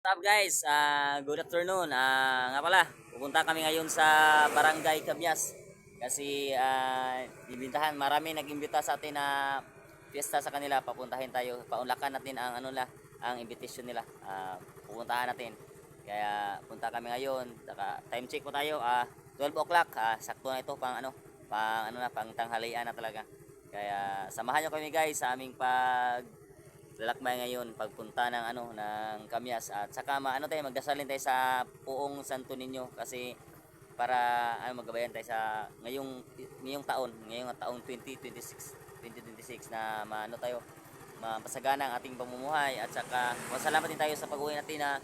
What's up guys? Good afternoon. Nga pala, pupunta kami ngayon sa Barangay Cabias kasi ibintahan, marami nag-imbita sa atin na fiesta sa kanila. Papuntahin tayo, paunlakan natin ang ang invitation nila. Pupuntahan natin. Kaya punta kami ngayon. Time check po tayo. 12 o'clock. Sakto na ito pang tanghalian na talaga. Kaya samahan nyo kami guys sa aming lalakbay ngayon pagpunta ng ng Kamyas, at saka tayo, magdasalin tayo sa Poong Santo Niño kasi para magabayan tayo sa ngayong taong 2026 na tayo mapasagana ang ating pamumuhay, at saka masalamat din tayo sa pag-uwi natin na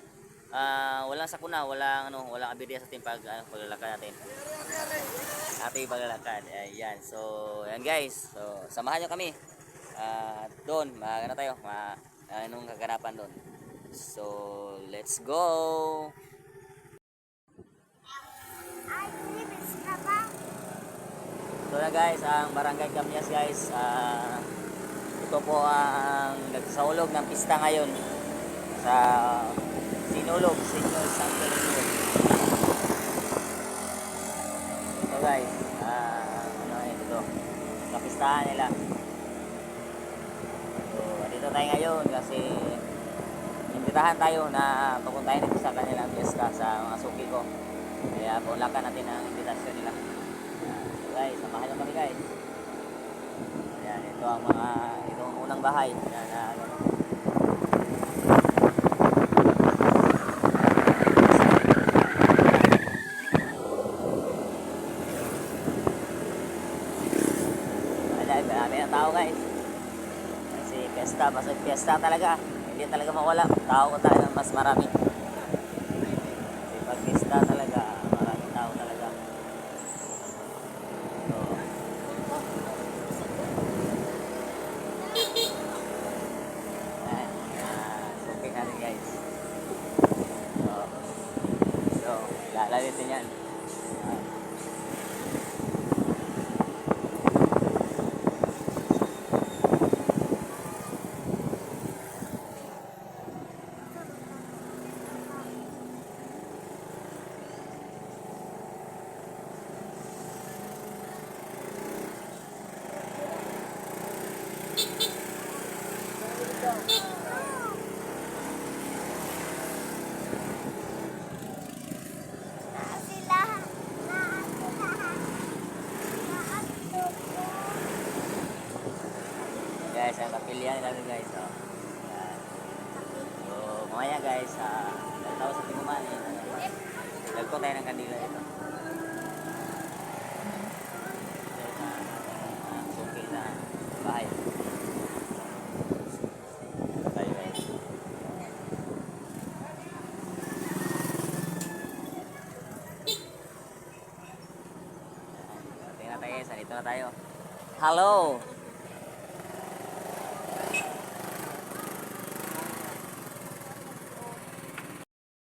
walang sakuna, walang aberya sa ating paglalakad natin. Ating paglalakad. Ayan. So, ayan guys. So, samahan nyo kami. Doon tayo anong kaganapan doon, so let's go. So na guys, ang Barangay Cabias guys, ito po ang nagsaulog ng pista ngayon sa Sinulog Senior Santo Niño. Ito guys, ito sa pistahan nila. Dito tayo ngayon kasi imbitahan tayo na papuntahin ito sa kanilang fiesta sa mga suki ko. Kaya paunlakan natin ang invitasyon nila. So guys, samahan nyo kami guys. Ayan, itong unang bahay. Ayan, marami ng tao guys. Basta fiesta talaga, hindi talaga mawala tao tayo, mas marami kasi pag fiesta talaga maraming tao talaga. So okay natin guys, so lalalitin yan. Guys, ang kapilian natin guys. So mamaya guys, nagtawa sa tiguman lagko tayo ng kandila ito. Suki na bahay tayo guys. Tingnan tayo guys, nandito na tayo. Hello.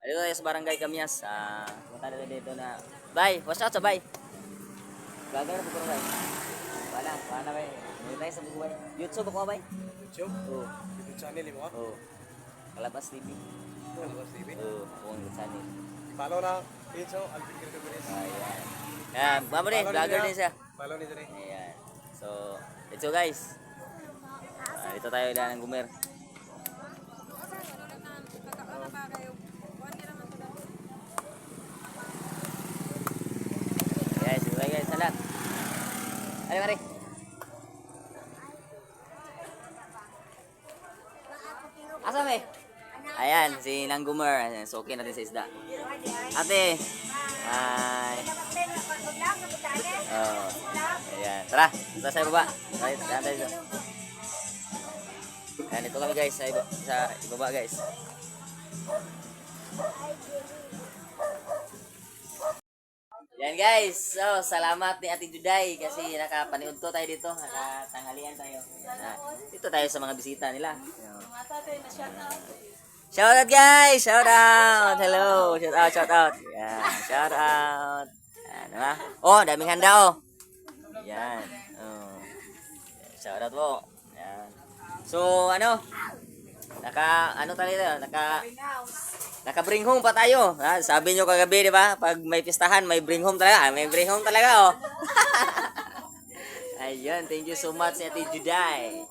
Dito tayo sa Barangay Cabias. Punta na dito na. Bye! Watch out sa bye! Gagal na po bay. Paano bay? Dito tayo sa buhay. YouTube ako bay? YouTube? Oo. YouTube channel mo? Oo. Kalabas TV. Kalabas TV? Oo. Akong YouTube channel. Follow na. Page Alvin Cristobares. Ayan. Ayan. Mamo rin. Vlogger din siya. Follow ni Dre. Ayan. So, let's go guys. Dito tayo na ng Gumer. Guys, bye guys, salat. Ay, mari. Asa me? Ayan, si Nang Gumer. Ayan, so okay natin sa isda. Ate. Ay. Oh. Ayan, tara. Tara sa ibaba. Tara tayo. Ayan, ito kami guys sa ibaba guys. Yan guys, so salamat ni Ate Juday kasi nakapanood ko tayo dito, nakatanghalian tayo. Dito tayo sa mga bisita nila. Shout out guys, shout out. Hello, shout out. Yan, shout out. Yan, diba? Oh, daming handa oh. Yan. Oh. Shout out po. Yan. So, naka Naka-bring home pa tayo. Ha? Sabi nyo kagabi, di ba? Pag may pistahan, may bring home talaga. May bring home talaga, oh. Ayun, thank you so much, Ate Juday.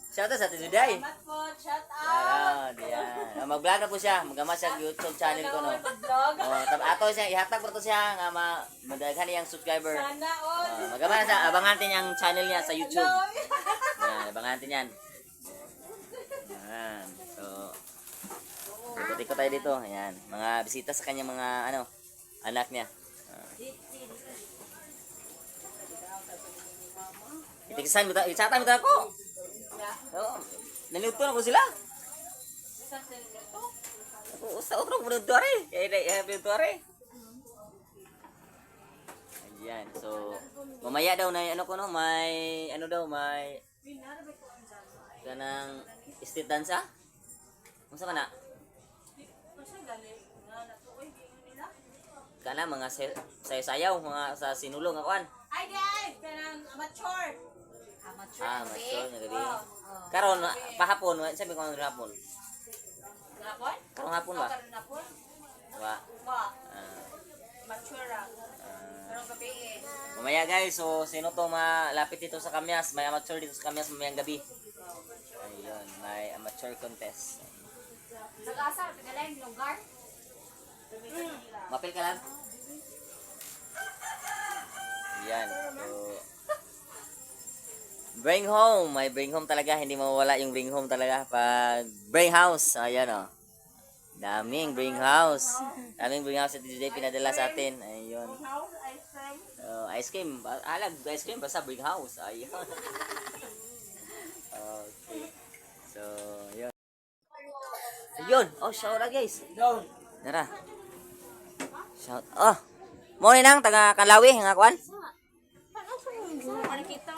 Shout out sa Ate Juday. Salamat po, shout out. Diyan. Mag-vlog na po siya. Magama siya YouTube channel ko, no. Vlog. Ato siya, ihatag po to siya nga madaghan niyang subscriber. Sana all. Magama na siya, abangan natin yung channel niya sa YouTube. Yan, abangan natin yan. Yan. So, ikot-ikot tayo dito. Ayan, mga bisita sa kanyang mga anak niya. Itikisan mo ta, itsata mo ta ako. Oo. Naluto na po sila. Usa otro po dito ari. Kaya dito ari. Ayan, so mamaya daw na may kanang street dance ah. Unsa man na? Kana mga sayaw mga sa sinulong akuan. Ay, guys, kanang amateur. Macho nga gabi. Karon pahapon, sabi ko ang hapon. Ngapon? Karong hapon ba? Karon na po. Wa. Wa. Ah, Amateur. Karong gabi eh. mamaya guys, so sino to malapit dito sa Kamyas? May amateur dito sa Kamyas mamayang gabi. Ayun, may amateur contest. Nag-asa, tagalayin lugar. Mapil ka lang. Yan. So, bring home. May bring home talaga. Hindi mawawala yung bring home talaga. Pag bring house. Ayan o. Daming bring house. Daming bring house at DJ pinadala sa atin. Ayun. House, ice cream. Ice cream. Alag, ice cream. Basta bring house. Ayun. Okay. So, yun. Ayun. Oh, shout out guys. Nara. Shout. Oh. Mo ni nang taga Kalawi nga kuan. Ano kita?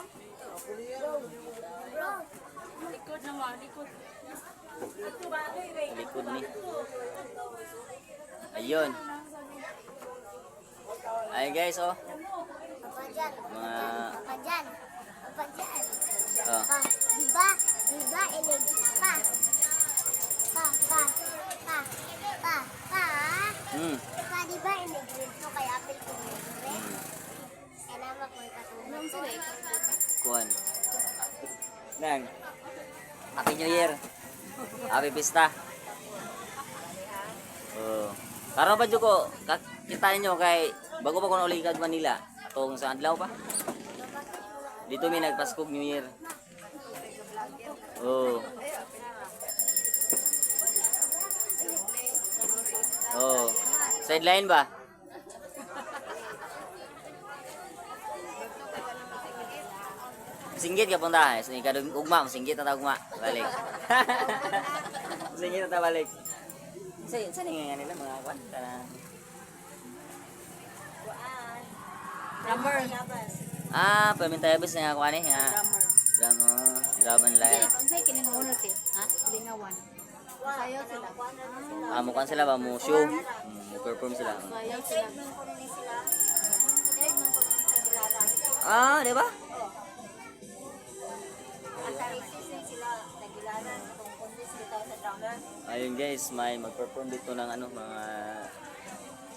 Likod naman, likod. Sa likod ni. Ayun. Ayun guys, oh. Apa dyan? Mga Apa dyan? Apa dyan? oh. Diba? Diba? Ilig. Pa. Pa. Pa. Pa. Pa. Pa. Pa, diba ilig mo kaya apil ko libre? Kaya naman kung katulong ko. Kuan. Nang. Happy New Year. Happy Pista. Oh. Karon ba ko kita niyo kay bago pa ko na ulikad Manila. Atong sa adlaw pa. Dito mi nagpaskog New Year. Oh. Oh. Sideline ba? Singgit ka punta. Ikadug ugma, singgit na ta ugma. Balik. Singgit na ta balik. Sa nga nila mga kwan? Number. Pamintayabas na nga kwan eh. Drum and live. Unsay kininunod eh? Ha? Lingawan. Sayaw sila. Mukan sila ba? Mo show. Perform sila. Sayaw sila. Di ba? Ayun guys, may mag-perform dito ng mga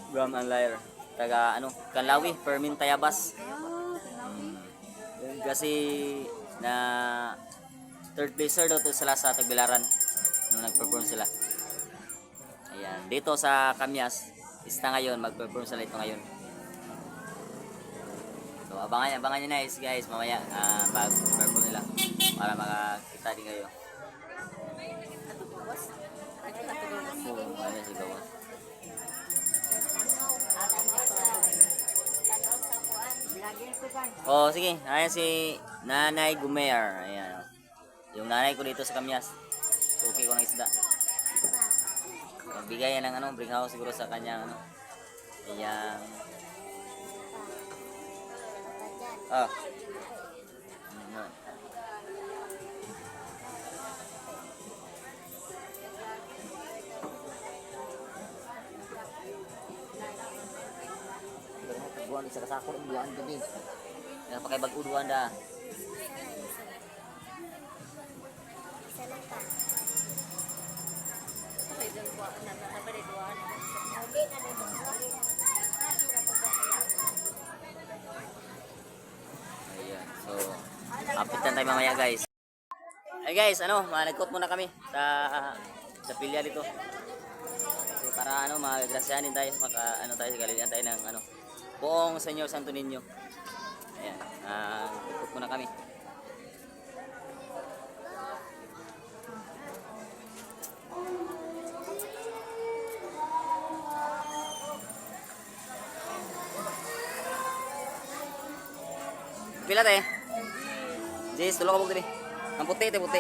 drum and lyre. Taga Kalawi, Permin Tayabas. Kasi na third placer daw to sila sa Tagbilaran nung nag-perform sila. Ayan, dito sa Kamyas, ista ngayon, mag-perform sila ito ngayon. So abangan nyo na guys, mamaya mag-perform nila para makakita din kayo. Ano si Gawas? Oh, sige. Ayan si Nanay Gumer. Ayan. Yung nanay ko dito sa Kamyas. Suki ko ng isda. Magbigay yan ng bring house siguro sa kanyang Ayan. Ah. Buwan sa kasako ng buwan gabi. Yan pakai bag-uduan dah. Sana ka. Okay, dun po. Nabari dua. Kita tayo mamaya guys. Ay guys, nag-coat muna kami sa pilya dito. Kasi para magagrasyanin tayo, tayo galian tayo ng buong Senyor Santo Niño. Ayan, nag-coat muna kami. Pila tayo? Jis, tulong ka mo gini. Ang puti, puti.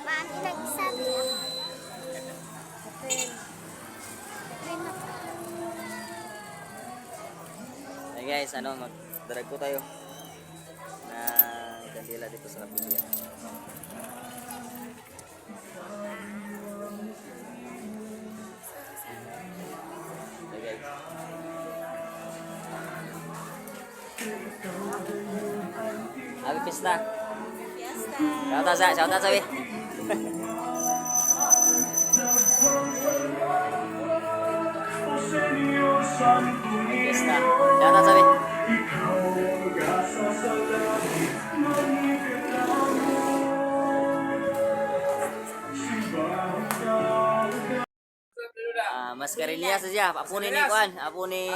Maano nagsabi ako? Hey guys, magdarag po tayo ng kandila dito sa kapilya. Hey guys. Happy Fiesta. Shout out sabi. Happy Fiesta. Shout out sabi. Mascarillas siya, apo ni Kuan, apo ni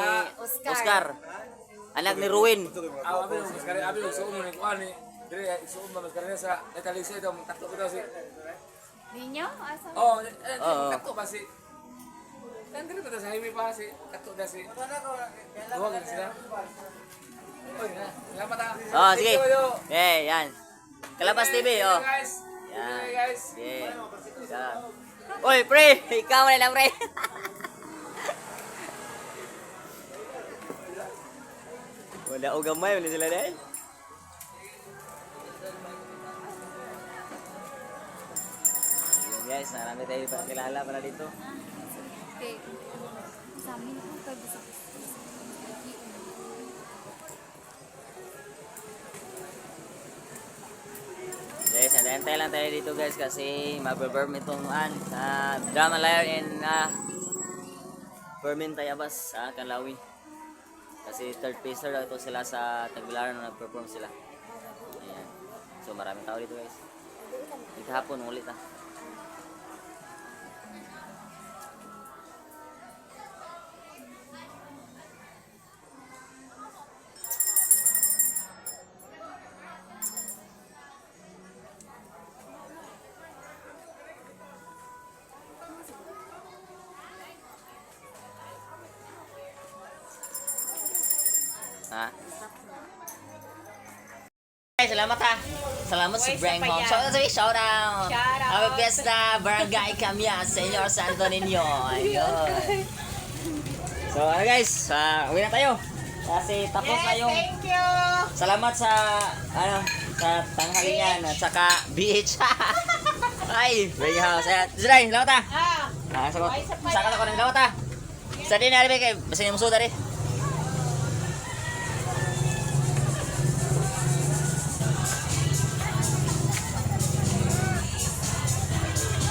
Oscar. Anak ni Ruin. Abi mo maskari, abi mo suon mo ni kuan ni. Dire suon mo maskari sa Italia ito, takto ko daw si. Ninyo? Asa? Oh, Oo. takto pa si. Kan dire pa sa highway pa si takto da si. Duwa ka sila. Oy, salamat ah. Oh, sige. Yan. Kalabas TV, oh. Guys. Yan. Guys. Sige. Oy, pre, ikaw na lang, pre. Wala o gamay, wala sila dahil. Ayan guys, marami tayo kilala pala dito. Okay. Sa amin po kay gusto. Guys, antay lang tayo dito guys kasi mag-perform itong Drama Layer in Permin Tayabas sa Kanlawi. Kasi third pacer daw ito sila sa Tagbilaran nung nag-perform sila. Ayan. So maraming tao dito guys. Hapon ulit ha. Hey, salamat ha. Salamat sa Brang Home. Shout out. Happy Fiesta, Barangay Camyas, Senyor Santo Niño. Ayun. So, guys, uwi na tayo. Kasi tapos na yung Thank you. salamat sa sa tanghalian at saka beach. Ay, Brang House. Zray, salamat ha. Saka ko ng salamat ha. Sa din na rin kay basta yung musuda rin.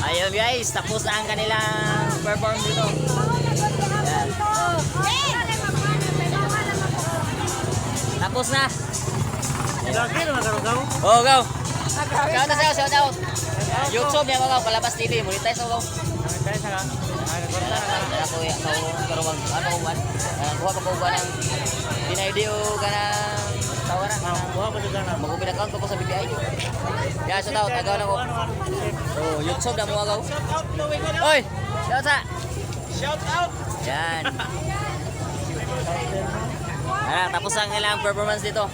Ayun guys, tapos na ang kanilang perform dito. Yan. Tapos na. Oh, go. Shout out. YouTube niya mga Palabas TV, monetize ako. Ako ya karon kuha pa ko ng dinaydio kanang tawaran. Magupin account ko sa BPI. Ya, shout out agaw na ko. Oh, YouTube na mo agaw. Oy, shout out. Yan. Tapos ang ilang performance dito.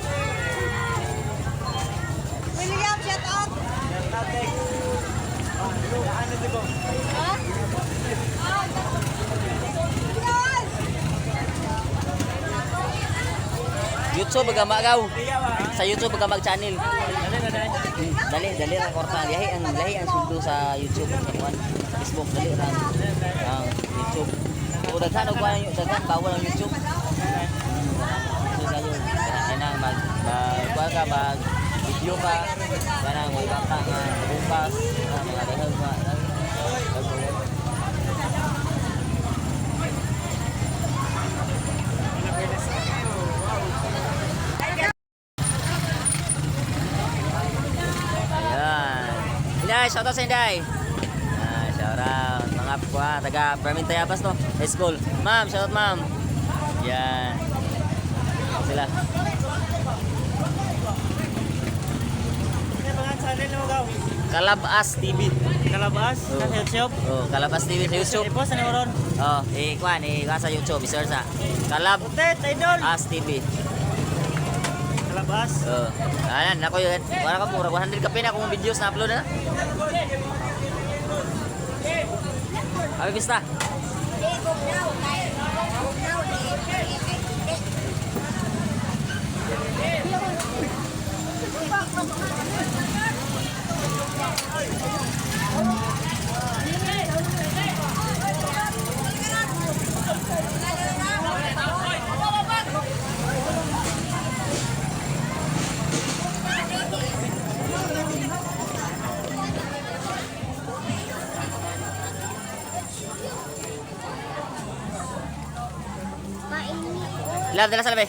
William, shout out. YouTube baga magaw. Sa YouTube baga mag-channel. Dali ra korta. Lahi ang sundo sa YouTube sa Facebook dali ra ang YouTube. O daghan og daghan bawal ang YouTube. So kayo kana mag video ka kana mo ibanta nga bukas mga dehog nga Inday, shoutout sa Inday. Shoutout. Mga taga Permin Tayabas to. High school. Ma'am, shoutout ma'am. Yan. Sila. Kalabas TV. Kalabas, Oh. sa YouTube. Oh, Kalabas TV sa YouTube. I-post na ron. Oh, ikuan sa YouTube, i-search sa Kalabas Utet, idol. TV. Kalabas. Oh. Ayan, nako yun. Wala ka pura 100 ka pina kung videos na upload na. Abi pista. Love dala sa labi.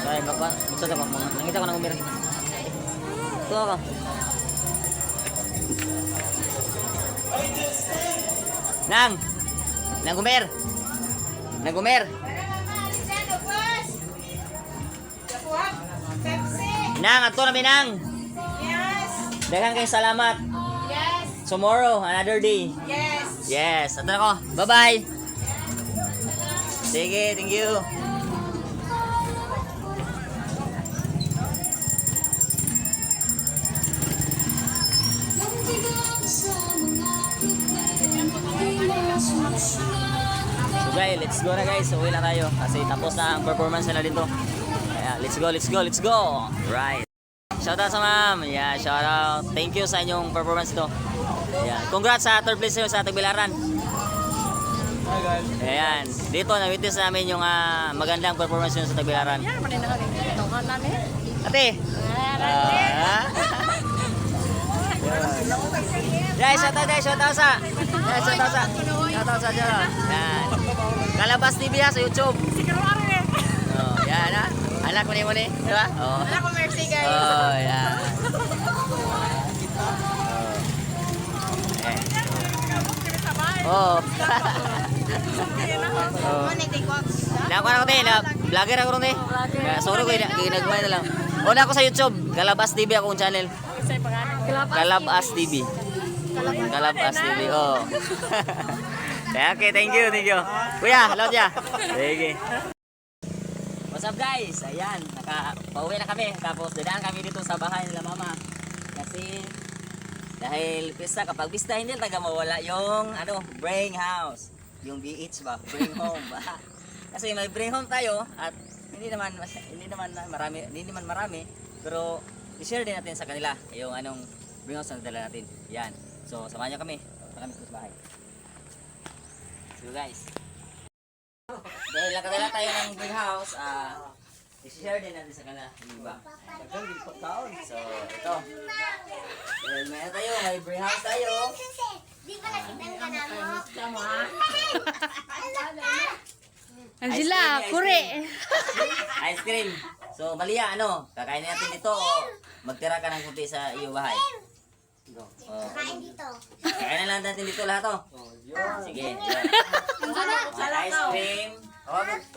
Ay, bakwa. Gusto ko. Nangita ko ng umir. Ito ako. Nang. Nang gumer. Nang gumer. Nang, ato na binang. Yes. Daghang kayong salamat. Yes. Tomorrow, another day. Yes. Yes, ato na ko. Bye-bye. Sige, thank you. So guys, let's go na guys. Uwi na tayo kasi tapos na ang performance nila dito. Kaya let's go, let's go, let's go. Right. Shout out sa ma'am. Yeah, shout out. Thank you sa inyong performance to. Yeah. Congrats sa third place sa Tagbilaran. Hi guys. Ayan. Dito na-witness namin yung magandang performance yun sa Tagbilaran. Yan, manin na kami. Tawhan namin. Ate. Guys, shout out guys, shout out sa. Guys, shout out sa. Shout out sa dyan. Yan. Kalabas TV sa YouTube. Siguro ka rin eh. Oh, yan ha. Anak mo ni, di ba? Oh. Anak ko, merci guys. Oh, yan. Oh. Oh. Nakuha na ko tayo, vlogger ako rin eh. Sorry ko, ginagmay na lang. Una ako sa YouTube, Kalabas TV akong channel. Kalabas TV. Kalabas TV, oh. Okay, thank you, thank you. Kuya, hello dya. Sige. What's up guys? Ayan, pauwi na kami. Tapos dadaan kami dito sa bahay nila mama. Kasi dahil pista, kapag pista hindi taga mawala yung bring house. Yung BH ba? Bring home ba? Kasi may bring home tayo at hindi naman marami, pero i-share din natin sa kanila yung bring house na dala natin. Yan. So, samahan niyo kami. Punta kami sa bahay. So guys. Dahil nakadala tayo ng bring house, i-share din natin sa kanila. Diba? So, ito. Dahil may bring house tayo. Di ba nakita ka na mo? Angela, kure. Ice cream. So, Malia, kakainin natin dito o magtira ka ng kunti sa iyong bahay? Oh. Kain dito. Kakainin lang natin dito lahat o. Sige. Ice cream.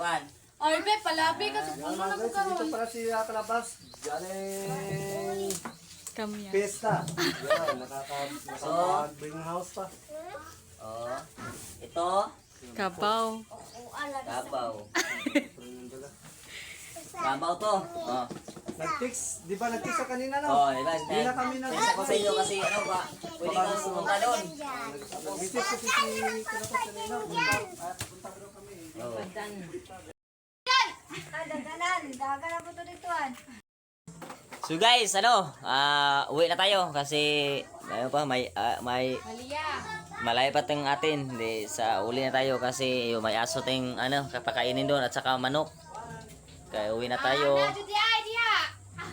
One. Ay, be, palabi kasi puno na ko Dito pala si Kalabas. Galing Kami yan. pesta. Yan, nakaka-bring house pa. Oh. Ito. Kabaw. Kabaw. Kabaw to. Oh. Nag-text, di ba nag-text ka kanina Oh, no? diba? Hindi na kami na Text ako sa inyo kasi pwede kang pumunta doon. Visit ko si Kalabas kanina. Punta ko kami. Oh. So guys, uwi na tayo kasi may malayo pa tayong atin. Sa uli na tayo kasi may aso tayong kapakainin doon at saka manok. Kaya uwi na tayo.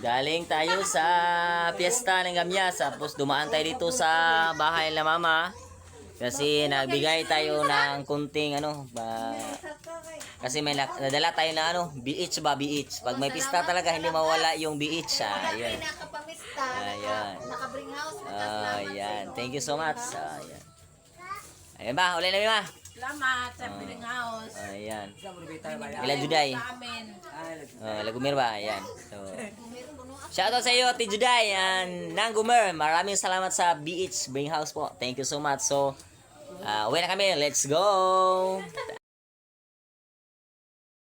Galing tayo sa piyesta ng Gamyas. Tapos dumaan tayo dito sa bahay na mama. Kasi nagbigay tayo ng kunting Kasi may nadala tayo na ano, BH ba, BH. Pag may pista talaga, hindi mawala yung BH. Ayun. Nakapamista. Ayan. Naka-bring house. Ayan. Thank you so much. Ayan. Ayan ba, ulit na ba? Salamat sa Piling House. Ayan. Saan mo nabita ba yan? Ila Juday. Sa amin. Lagumir ba? Ayan. So, shoutout sa iyo, Ate Juday. And Nanggumer, maraming salamat sa BH Bring House po. Thank you so much. So, uwi na kami. Let's go!